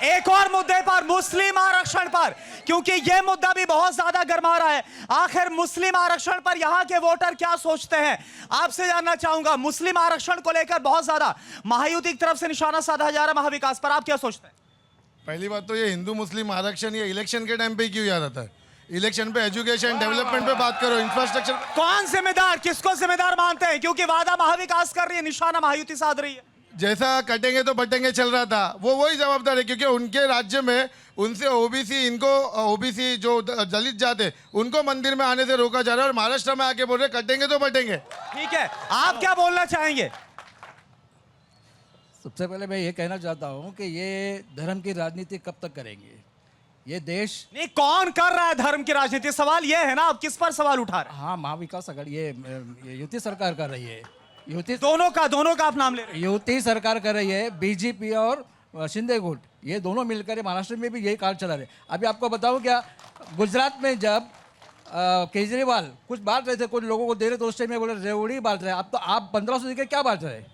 एक और मुद्दे पर, मुस्लिम आरक्षण पर, क्योंकि यह मुद्दा भी बहुत ज्यादा गर्मा रहा है। आखिर मुस्लिम आरक्षण पर यहां के वोटर क्या सोचते हैं, आपसे जानना चाहूंगा। मुस्लिम आरक्षण को लेकर बहुत ज्यादा महायुति की तरफ से निशाना साधा जा रहा है महाविकास पर, आप क्या सोचते हैं? पहली बात तो ये हिंदू मुस्लिम आरक्षण ये इलेक्शन के टाइम पे क्यों याद आता है? इलेक्शन पे एजुकेशन डेवलपमेंट पे बात करो, इंफ्रास्ट्रक्चर। कौन जिम्मेदार, किसको जिम्मेदार मानते हैं? क्योंकि वादा महाविकास कर रही है, निशाना महायुति साध रही है। जैसा कटेंगे तो बटेंगे चल रहा था, वो वही जवाबदार है, क्योंकि उनके राज्य में उनसे ओबीसी, इनको ओबीसी जो दलित जात है उनको मंदिर में आने से रोका जा रहा है, और महाराष्ट्र में आके बोल रहे कटेंगे तो बटेंगे। ठीक है, आप क्या बोलना चाहेंगे? सबसे पहले मैं ये कहना चाहता हूँ कि ये धर्म की राजनीति कब तक करेंगे? ये देश नहीं, कौन कर रहा है धर्म की राजनीति? सवाल ये है ना, आप किस पर सवाल उठा रहे हैं? हाँ, महाविकास अघाड़ी ये युति सरकार कर रही है। युति दोनों का आप नाम ले रहे हैं। युति सरकार कर रही है, बीजेपी और शिंदे गुट, ये दोनों मिलकर महाराष्ट्र में भी यही कार्य चला रहे। अभी आपको बताऊं क्या, गुजरात में जब केजरीवाल कुछ बांट रहे थे, कुछ लोगों को दे रहे थे, उस टाइम में बोले रेवड़ी बांट रहे हैं। अब तो आप 1500 देकर क्या बांट रहे हैं?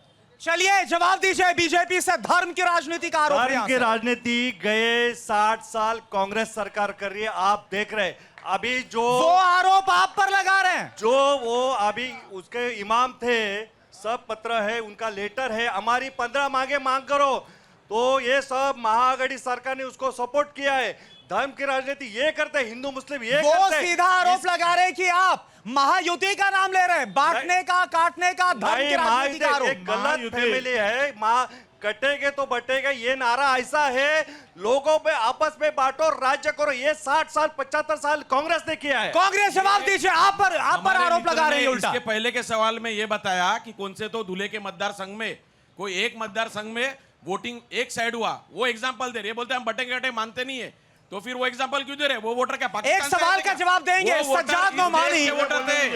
चलिए जवाब दीजिए, बीजेपी से धर्म की राजनीति का आरोप है धर्म यहाँ की से। राजनीति गए 60 साल कांग्रेस सरकार कर रही है, आप देख रहे हैं। अभी जो वो आरोप आप पर लगा रहे हैं। जो वो अभी उसके इमाम थे, सब पत्र है, उनका लेटर है, हमारी 15 मांगे मांग करो, तो ये सब महाआघाड़ी सरकार ने उसको सपोर्ट किया है। धर्म की राजनीति ये करते हैं, हिंदू मुस्लिम ये वो करते हैं। सीधा आरोप लगा रहे हैं कि आप महायुति का नाम ले रहे हैं, बांटने का, काटने का, धर्म की राजनीति का आरोप। एक गलत फैमिली है। माँ कटेगे तो बटेगा, ये नारा ऐसा है, लोगों पे आपस में बांटो, राज्य करो। ये 60 साल 75 साल कांग्रेस ने किया है। कांग्रेस जवाब दीजिए, आप पर आरोप लगा रहे हैं उल्टा। इसके पहले के सवाल में ये बताया कि कौन से तो दूल्हे के मतदार संघ में कोई एक मतदार संघ में वोटिंग एक साइड हुआ, वो एग्जांपल दे रहे, बोलते हम बटेंगे कटे मानते नहीं है, तो फिर वो एग्जांपल क्यों दे रहे? वो वोटर क्या एक सवाल का जवाब देंगे सज्जाद नोमानी, वोटर थे।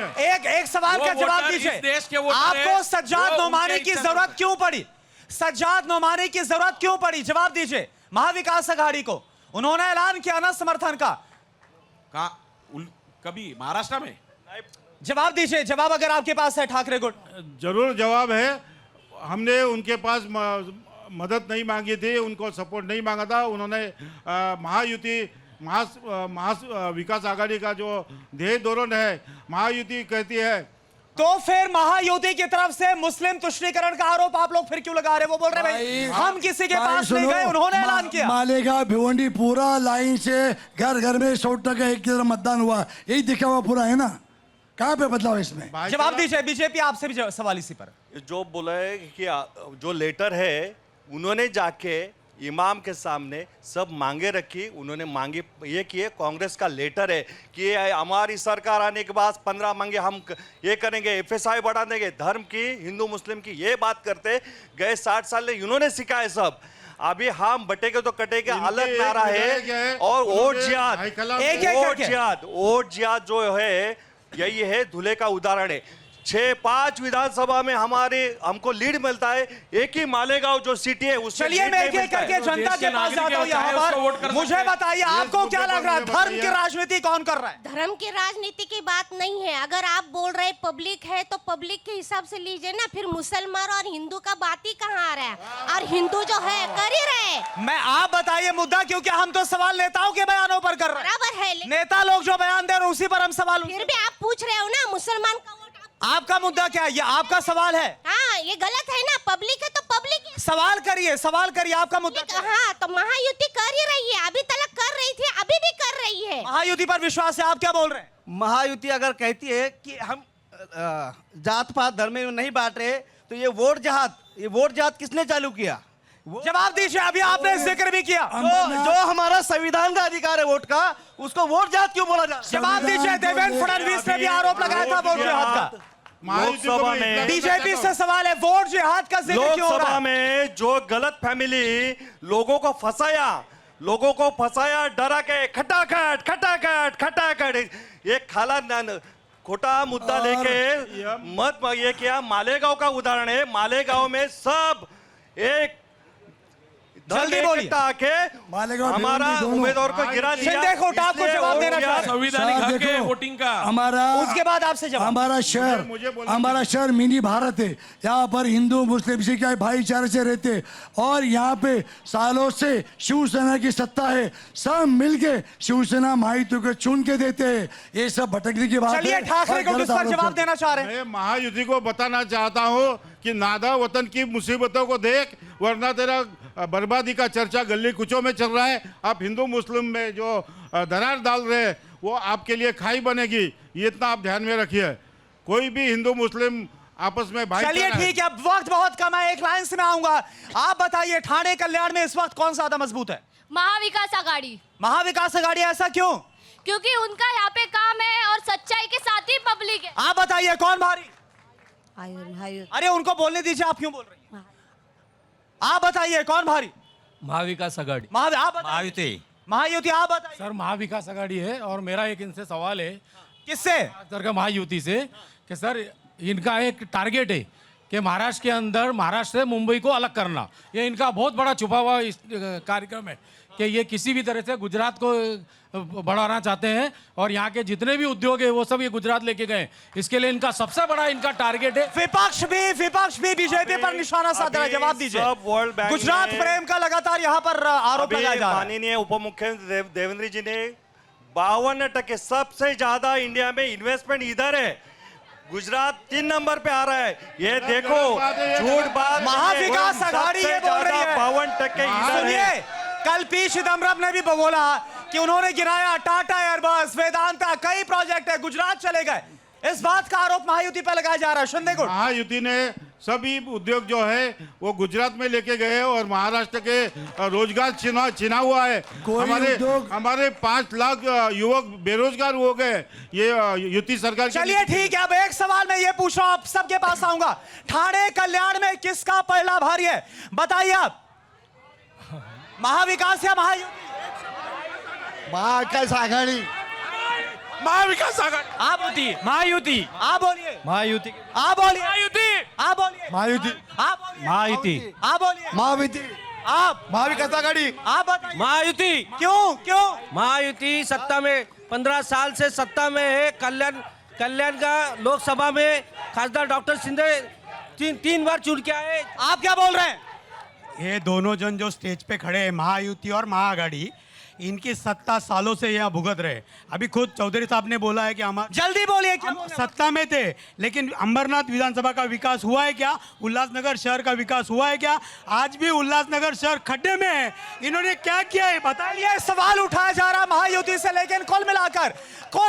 एक सवाल का जवाब दीजिए। देश के वोटर आपको हैं, सज्जाद जो नोमानी उनके की इच्छा जरूरत क्यों पड़ी? सज्जाद नोमानी की जरूरत क्यों पड़ी? जवाब दीजिए। महाविकास अघाड़ी को उन्होंने ऐलान किया ना समर्थन का, कभी महाराष्ट्र में। जवाब दीजिए, जवाब अगर आपके पास है ठाकरे गुट। जरूर जवाब है। हमने उनके पास मदद नहीं मांगी थी, उनको सपोर्ट नहीं मांगा था। उन्होंने महायुति विकास आघाड़ी का जो ध्येय धोरण है, महायुति कहती है, तो फिर महायुति की तरफ से मुस्लिम तुष्टीकरण का आरोप आप लोग फिर क्यों लगा रहे? वो बोल रहे भाई हम किसी के पास नहीं गए, उन्होंने ऐलान किया। मालेगांव भिवंडी पूरा लाइन से घर घर में 100% एक की तरह मतदान हुआ, यही दिखा हुआ पूरा है ना? कहाँ पे बदलाव इसमें? जवाब दीजिए, बीजेपी आपसे भी सवाल इसी पर। जो बोला है कि जो लेटर है, उन्होंने जाके इमाम के सामने सब मांगे रखी, उन्होंने मांगे ये किए, कांग्रेस का लेटर है कि हमारी सरकार आने के बाद 15 मांगे हम ये करेंगे, एफएसआई बढ़ा देंगे, धर्म की, हिंदू मुस्लिम की ये बात करते गए 60 साल में उन्होंने सिखाए सब। अभी हम बटेगे तो कटेगे अलग नारा है। और वोट जिहाद जो है, यही है दूल्हे का उदाहरण है। 6-5 विधानसभा में हमारे हमको लीड मिलता है, एक ही मालेगांव जो सिटी है उससे। चलिए मैं एक एक करके जनता के पास जाता हूं यहाँ पर। मुझे बताइए आपको क्या लग रहा है, धर्म की राजनीति कौन कर रहा है? धर्म की राजनीति की बात नहीं है। अगर आप बोल रहे पब्लिक है तो पब्लिक के हिसाब से लीजिए ना, फिर मुसलमान और हिंदू का बात ही कहाँ आ रहा है? और हिंदू जो है कर ही रहे। मैं आप बताइए मुद्दा, क्योंकि हम तो सवाल नेताओं के बयानों पर कर रहे हैं। बराबर है, नेता लोग जो बयान दे रहे हैं उसी पर हम सवाल। फिर भी आप पूछ रहे हो ना मुसलमान का वोट। आपका मुद्दा क्या है? ये आपका सवाल है। हाँ, ये गलत है ना, पब्लिक है तो पब्लिक है। सवाल करिए, आपका मुद्दा क्या है? हाँ, तो महायुति कर ही रही है, अभी तक कर रही थी, अभी भी कर रही है। महायुति पर विश्वास है, आप क्या बोल रहे हैं? महायुति अगर कहती है कि हम जात पात धर्म में नहीं बांट रहे, तो ये वोट जहाद किसने चालू किया? जवाब दीजिए, अभी आपने जिक्र भी किया। जो हमारा संविधान का अधिकार है वोट का, उसको वोट जहाद क्यों बोला जाता? जवाब दीजिए, देवेंद्र फडणवीस ने भी आरोप लगाया था वोट जिहाद का। लोकसभा में बीजेपी से सवाल है, वोट जिहाद का जिक्र क्यों हो रहा लोकसभा है? में जो गलत फैमिली लोगों को फंसाया, डरा के खटाखट ये खाला खोटा मुद्दा लेके मत ये किया। मालेगांव का उदाहरण है, मालेगांव में सब एक जल्दी बोलिए। आके मालेगांव हमारा भिवंडी दोनों। उम्मीदवार को गिरा दिया। शिंदे को उठा को इसलिए जवाब वो देना यार चाह रहे हैं। संविधानिक सर, हक है देखो, वोटिंग का। हमारा उसके बाद आपसे जवाब। हमारा शहर मुझे बोलने हमारा शहर मिनी भारत है। यहाँ पर हिंदू मुस्लिम सिख के भाईचारे से रहते हैं और यहाँ पे सालों से शिवसेना की सत्ता है। सब मिलके शिवसेना महायुति को चुन के देते हैं। ये सब भटकने की बात चलिए है ठाकरे और को गलत किस पर आरोप जवाब करते हैं। देना चाह रहे हैं? मैं महायुति को बताना चाहता हूँ कि नादा वतन की मुसीबतों को देख, वरना तेरा बर्बादी का चर्चा गली कुचों में चल रहा है। आप हिंदू मुस्लिम में जो दरार डाल रहे हैं वो आपके लिए खाई बनेगी, ये इतना आप ध्यान में रखिए। कोई भी हिंदू मुस्लिम आपस में भाई चलिए ठीक है, अब वक्त बहुत कम है, एक लाइन से मैं आऊंगा। आप बताइए ठाणे कल्याण में इस वक्त कौन ज्यादा मजबूत है? महाविकास आघाड़ी, महाविकास आघाड़ी। ऐसा क्यों? क्योंकि उनका यहाँ पे काम है और सच्चाई के साथ ही पब्लिक है। आप बताइए कौन भारी? आयुर अरे उनको बोलने दीजिए, आप क्यों बोल रही हैं? आप बताइए कौन भारी? महाविकास आघाड़ी। आप बताइए। महायुति। आप बताइए। सर महाविकास आघाड़ी है और मेरा एक इनसे सवाल है किससे? सर का महायुति से कि सर इनका एक टारगेट है कि महाराष्ट्र के अंदर महाराष्ट्र से मुंबई को अलग करना। ये इनका बहुत बड़ा छुपा हुआ कार्यक्रम है कि ये किसी भी तरह से गुजरात को बढ़ाना चाहते हैं और यहाँ के जितने भी उद्योग है वो सब ये गुजरात लेके गए। इसके लिए इनका सबसे बड़ा इनका टारगेट है। विपक्ष भी बीजेपी पर निशाना साध रहा है। जवाब दीजिए। सब वर्ल्ड बैंक गुजरात में- प्रेम का लगातार यहाँ पर आरोप अभी लगाया जा रहा है। माननीय उप मुख्यमंत्री देवेंद्र जी ने 52% सबसे ज्यादा इंडिया में इन्वेस्टमेंट इधर है। गुजरात 3 नंबर पे आ रहा है। ये देखो झूठ बात। महाविकास आघाड़ी ये बोल रही है। 52% सुनिए, कल पी चिदम्बरम ने भी बोला कि उन्होंने गिराया टाटा एयरबस, वेदांता, कई प्रोजेक्ट है, गुजरात चले गए। इस बात का आरोप महायुति पर लगाया जा रहा है। शिंदे गुट। महायुति ने सभी उद्योग जो है वो गुजरात में लेके गए और महाराष्ट्र के रोजगार छिना हुआ है। हमारे 5 लाख युवक बेरोजगार हो गए ये युति सरकार के। चलिए ठीक है, अब एक सवाल मैं ये पूछ रहा हूं, आप सबके पास आऊंगा। ठाणे कल्याण में किसका पहला भारी है? बताइए आप। महाविकास या महायुति? महाविकास आघाड़ी। महाविकास आघाड़ी। आप बोलिए। महायुति। आप बोलिए। महायुति। आप बोलिए। महायुति। आप बोलिए। महायुति। आप बोलिए। महायुति। आप बोलिए। महायुति। आप। महाविकास आघाड़ी। आप बताइए। महायुति। क्यों? महायुति सत्ता में 15 साल से सत्ता में है। कल्याण का लोकसभा में खासदार डॉक्टर शिंदे तीन बार चुन के आए। आप क्या बोल रहे हैं? ये दोनों जन जो स्टेज पे खड़े हैं, महायुति और महाआघाड़ी, इनकी सत्ता सालों से यहाँ भुगत रहे। अभी खुद चौधरी साहब ने बोला है कि हम जल्दी बोलिए। क्या बोल रहे हैं? सत्ता में थे, लेकिन अंबरनाथ विधानसभा का विकास हुआ है क्या? उल्लासनगर शहर का विकास हुआ है क्या? आज भी उल्लासनगर शहर खड्डे में है। इन्होंने क्या किया है बताइए। ये सवाल उठाया जा रहा है महायुति से, लेकिन कुल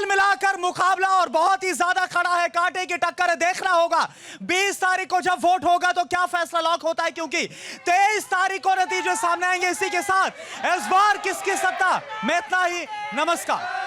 मिलाकर मुकाबला और बहुत ही ज्यादा खड़ा है, कांटे की टक्कर है। देखना होगा 20 तारीख को जब वोट होगा तो क्या फैसला लॉक होता है, क्योंकि 23 तारीख को नतीजे सामने आएंगे। इसी के साथ इस बार किसकी सत्ता में इतना ही। नमस्कार।